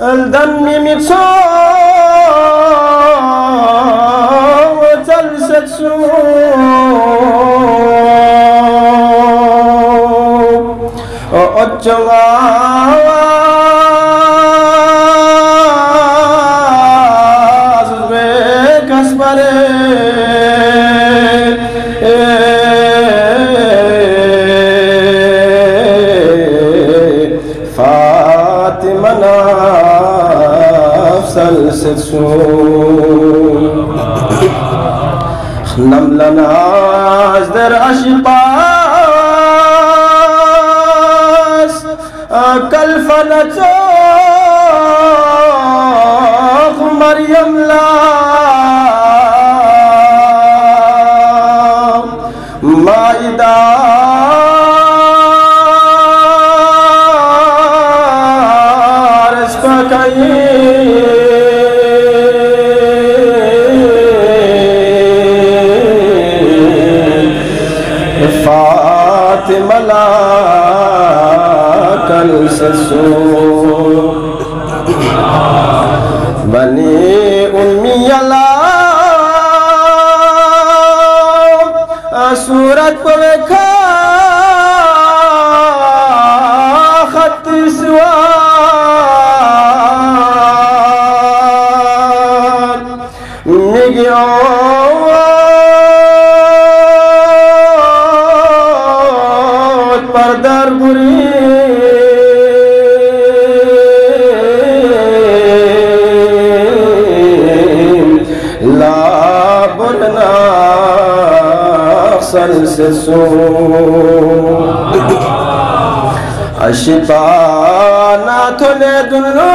الدم متصاب وتلست سوء والجواز بك فاطمة نفس السوء نملنا ازدر اشقاس كالفنة مريم لا مائدة فاطمة لا كالسسو بني أمي لا سورة بوكا خط سوار ميجيو پردر بری لا بلنا سر سے سو اشتانا تھنے دلو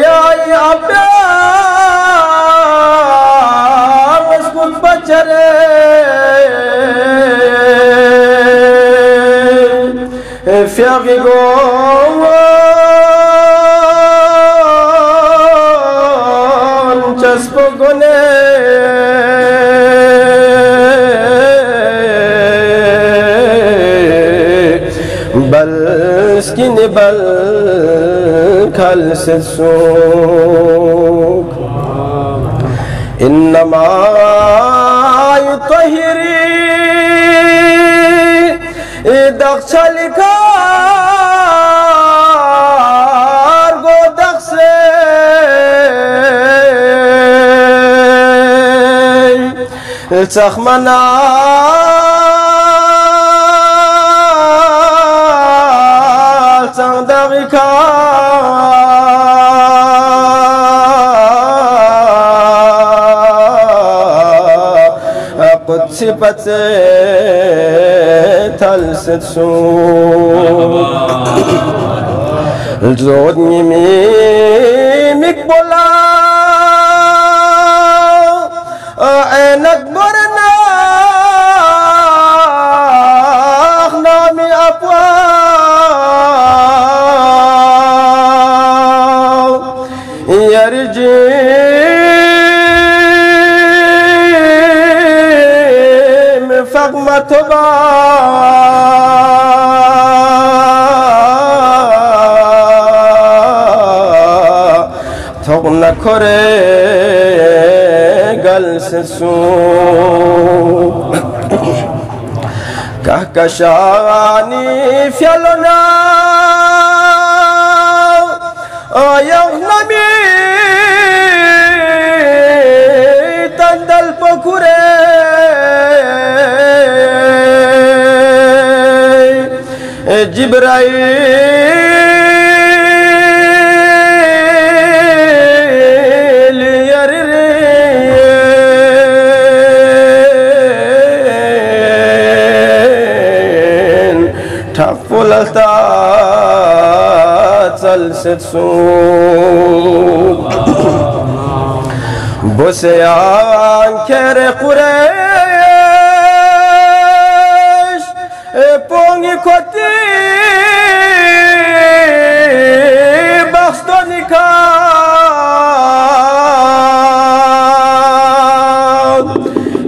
یا عبیان مسکوت بچرے فيغيغو جسبوغوني بل سكيني بل كالسسوك إنما يطهري دخشالكار گو دخسه تخمنا تندغيكا قدسي بتي تلست سوق زودني ميمك بولا عينك برنا نامي أبوا يرجي فقمة تغنى كوري قلس السوق كهكشاني فيالنا يغنمي تندل بكوري جبرائيل يرين تفولتا تلست سوق بوسيان كري قريش بونغي كوتي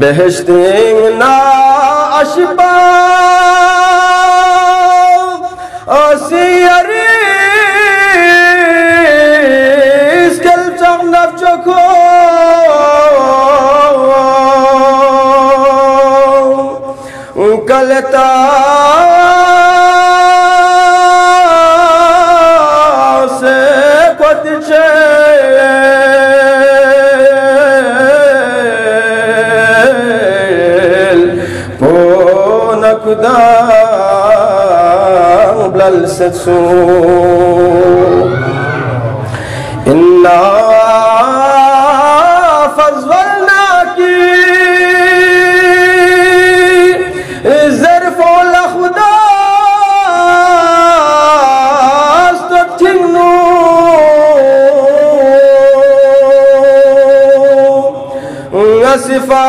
beheshtin na ashba asiyaris kel taqnaf choko kaleta se kotiche blal setsu inna fazwalnaki zarfu lakhuda statinu asifa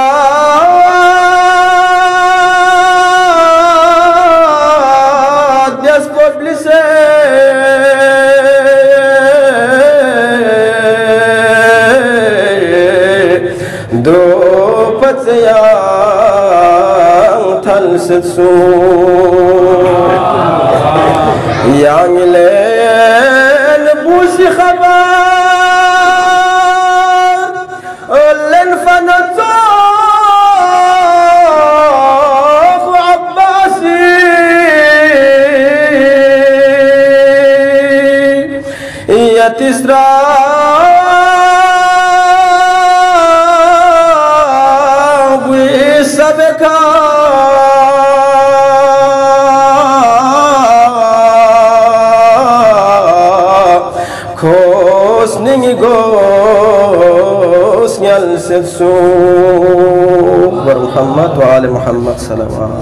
yang thal setsu yang len busi khabar len fanato abbasi ya tisra sabeka kos ningi gos nyal setsu Muhammad wa ali Muhammad sallallahu